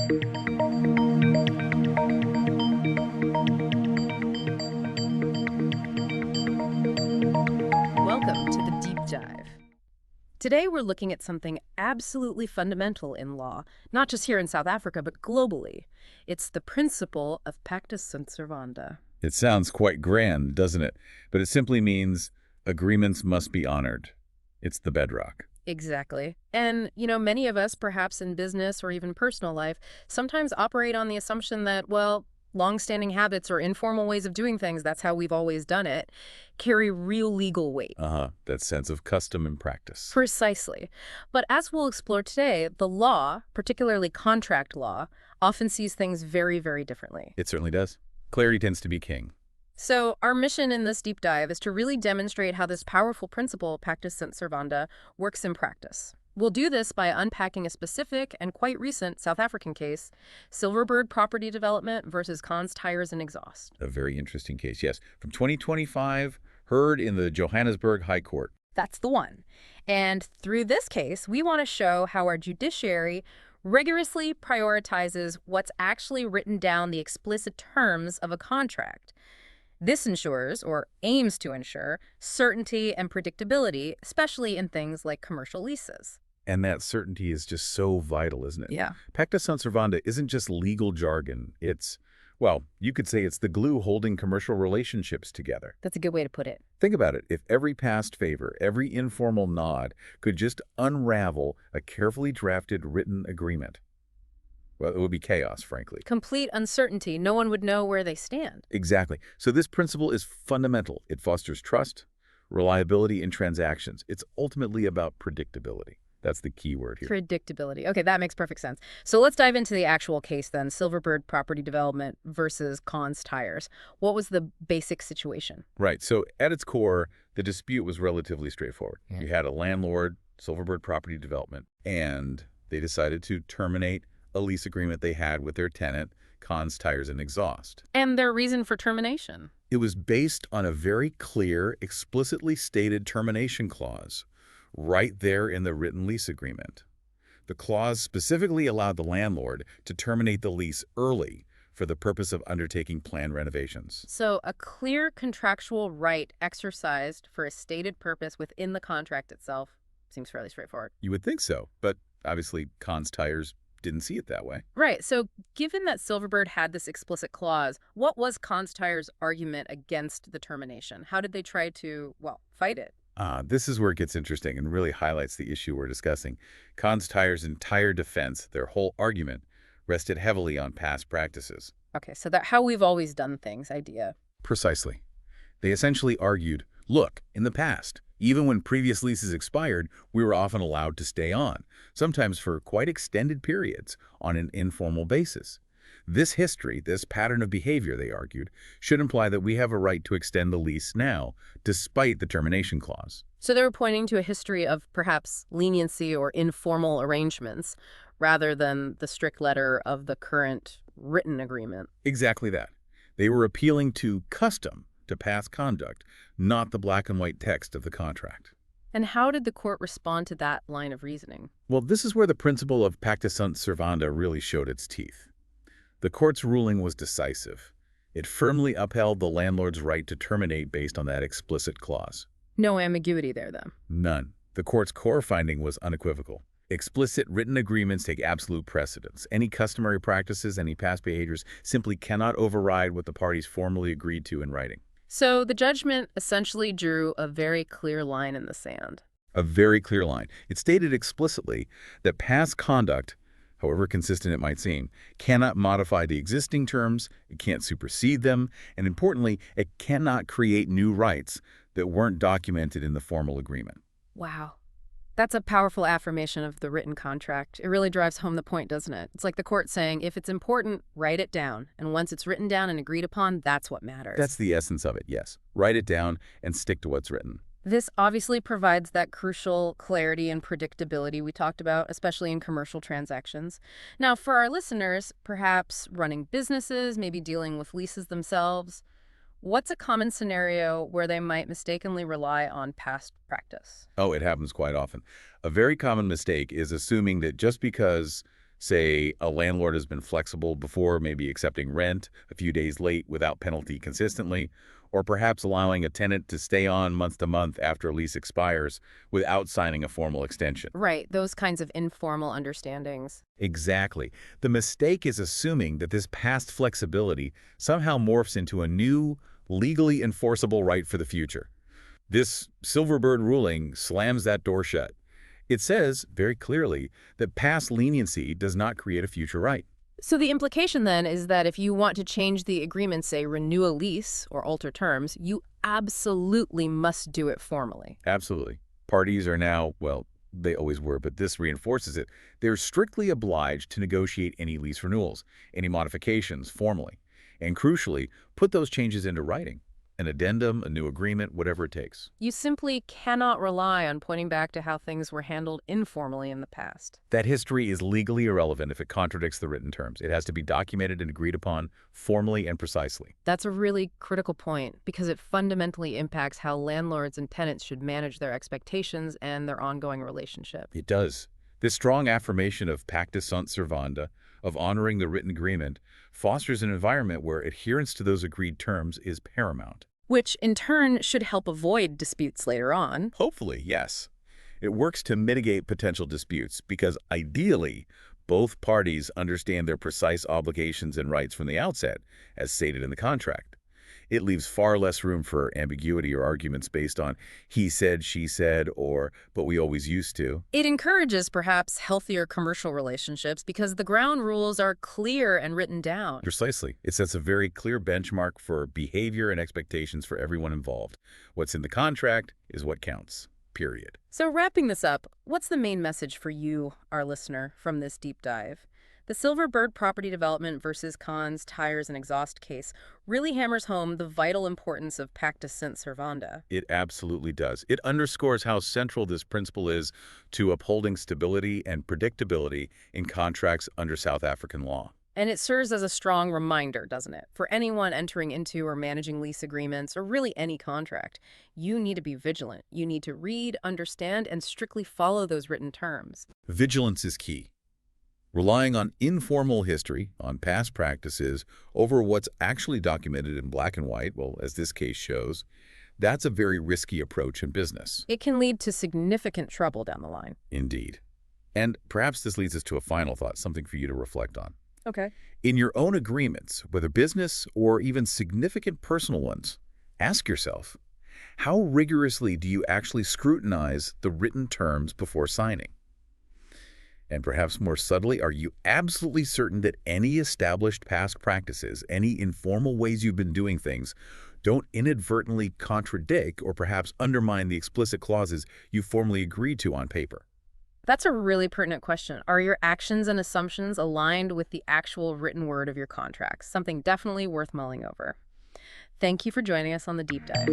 Welcome to the Deep Dive. Today we're looking at something absolutely fundamental in law, not just here in South Africa, but globally. It's the principle of Pacta Sunt Servanda. It sounds quite grand, doesn't it? But it simply means agreements must be honored. It's the bedrock. Exactly. And, many of us, perhaps in business or even personal life, sometimes operate on the assumption that, well, long-standing habits or informal ways of doing things, that's how we've always done it, carry real legal weight. That sense of custom and practice. Precisely. But as we'll explore today, the law, particularly contract law, often sees things very, very differently. It certainly does. Clarity tends to be king. So our mission in this deep dive is to really demonstrate how this powerful principle, Pacta Sunt Servanda, works in practice. We'll do this by unpacking a specific and quite recent South African case, Silverbird Property Development versus Khans Tyres Exhaust. A very interesting case, yes. From 2025, heard in the Johannesburg High Court. That's the one. And through this case, we want to show how our judiciary rigorously prioritizes what's actually written down the explicit terms of a contract. This ensures, or aims to ensure, certainty and predictability, especially in things like commercial leases. And that certainty is just so vital, isn't it? Yeah. Pacta Sunt Servanda isn't just legal jargon. It's, well, you could say it's the glue holding commercial relationships together. That's a good way to put it. Think about it. If every past favor, every informal nod could just unravel a carefully drafted written agreement, well, it would be chaos, frankly. Complete uncertainty. No one would know where they stand. Exactly. So this principle is fundamental. It fosters trust, reliability in transactions. It's ultimately about predictability. That's the key word here. Predictability. Okay, that makes perfect sense. So let's dive into the actual case then, Silverbird Property Development versus Khans Tyres. What was the basic situation? Right. So at its core, the dispute was relatively straightforward. You had a landlord, Silverbird Property Development, and they decided to terminate a lease agreement they had with their tenant, Khans Tyres Exhaust. And their reason for termination? It was based on a very clear, explicitly stated termination clause right there in the written lease agreement. The clause specifically allowed the landlord to terminate the lease early for the purpose of undertaking planned renovations. So a clear contractual right exercised for a stated purpose within the contract itself seems fairly straightforward. You would think so, but obviously Khans Tyres didn't see it that way. Right. So given that Silverbird had this explicit clause, what was Khans Tyres' argument against the termination? How did they try to, fight it? This is where it gets interesting and really highlights the issue we're discussing. Khans Tyres' entire defense, their whole argument, rested heavily on past practices. Okay, so that how we've always done things idea. Precisely. They essentially argued, look, in the past, even when previous leases expired, we were often allowed to stay on, sometimes for quite extended periods, on an informal basis. This history, this pattern of behavior, they argued, should imply that we have a right to extend the lease now, despite the termination clause. So they were pointing to a history of perhaps leniency or informal arrangements, rather than the strict letter of the current written agreement. Exactly that. They were appealing to custom, to past conduct, not the black and white text of the contract. And how did the court respond to that line of reasoning? Well, this is where the principle of Pacta Sunt Servanda really showed its teeth. The court's ruling was decisive. It firmly upheld the landlord's right to terminate based on that explicit clause. No ambiguity there, then? None. The court's core finding was unequivocal. Explicit written agreements take absolute precedence. Any customary practices, any past behaviors simply cannot override what the parties formally agreed to in writing. So the judgment essentially drew a very clear line in the sand. A very clear line. It stated explicitly that past conduct, however consistent it might seem, cannot modify the existing terms, it can't supersede them, and importantly, it cannot create new rights that weren't documented in the formal agreement. Wow. That's a powerful affirmation of the written contract. It really drives home the point, doesn't it? It's like the court saying, if it's important, write it down. And once it's written down and agreed upon, that's what matters. That's the essence of it, yes. Write it down and stick to what's written. This obviously provides that crucial clarity and predictability we talked about, especially in commercial transactions. Now, for our listeners, perhaps running businesses, maybe dealing with leases themselves, what's a common scenario where they might mistakenly rely on past practice? Oh, it happens quite often. A very common mistake is assuming that just because Say a landlord has been flexible before, maybe accepting rent a few days late without penalty consistently, or perhaps allowing a tenant to stay on month to month after a lease expires without signing a formal extension. Right, those kinds of informal understandings. Exactly. The mistake is assuming that this past flexibility somehow morphs into a new, legally enforceable right for the future. This Silverbird ruling slams that door shut. It says, very clearly, that past leniency does not create a future right. So the implication then is that if you want to change the agreement, say renew a lease or alter terms, you absolutely must do it formally. Absolutely. Parties are now, well, they always were, but this reinforces it. They're strictly obliged to negotiate any lease renewals, any modifications formally, and crucially, put those changes into writing. An addendum, a new agreement, whatever it takes. You simply cannot rely on pointing back to how things were handled informally in the past. That history is legally irrelevant if it contradicts the written terms. It has to be documented and agreed upon formally and precisely. That's a really critical point because it fundamentally impacts how landlords and tenants should manage their expectations and their ongoing relationship. It does. This strong affirmation of Pacta Sunt Servanda, of honoring the written agreement, fosters an environment where adherence to those agreed terms is paramount. Which, in turn, should help avoid disputes later on. Hopefully, yes. It works to mitigate potential disputes because, ideally, both parties understand their precise obligations and rights from the outset, as stated in the contract. It leaves far less room for ambiguity or arguments based on he said, she said, or but we always used to. It encourages, perhaps, healthier commercial relationships because the ground rules are clear and written down. Precisely. It sets a very clear benchmark for behavior and expectations for everyone involved. What's in the contract is what counts, period. So wrapping this up, what's the main message for you, our listener, from this deep dive? The Silverbird Property Development versus Khans Tyres and Exhaust case really hammers home the vital importance of Pacta Sunt Servanda. It absolutely does. It underscores how central this principle is to upholding stability and predictability in contracts under South African law. And it serves as a strong reminder, doesn't it? For anyone entering into or managing lease agreements, or really any contract, you need to be vigilant. You need to read, understand, and strictly follow those written terms. Vigilance is key. Relying on informal history, on past practices, over what's actually documented in black and white, well, as this case shows, that's a very risky approach in business. It can lead to significant trouble down the line. Indeed. And perhaps this leads us to a final thought, something for you to reflect on. Okay. In your own agreements, whether business or even significant personal ones, ask yourself, how rigorously do you actually scrutinize the written terms before signing? And perhaps more subtly, are you absolutely certain that any established past practices, any informal ways you've been doing things, don't inadvertently contradict or perhaps undermine the explicit clauses you formally agreed to on paper? That's a really pertinent question. Are your actions and assumptions aligned with the actual written word of your contracts? Something definitely worth mulling over. Thank you for joining us on the Deep Dive.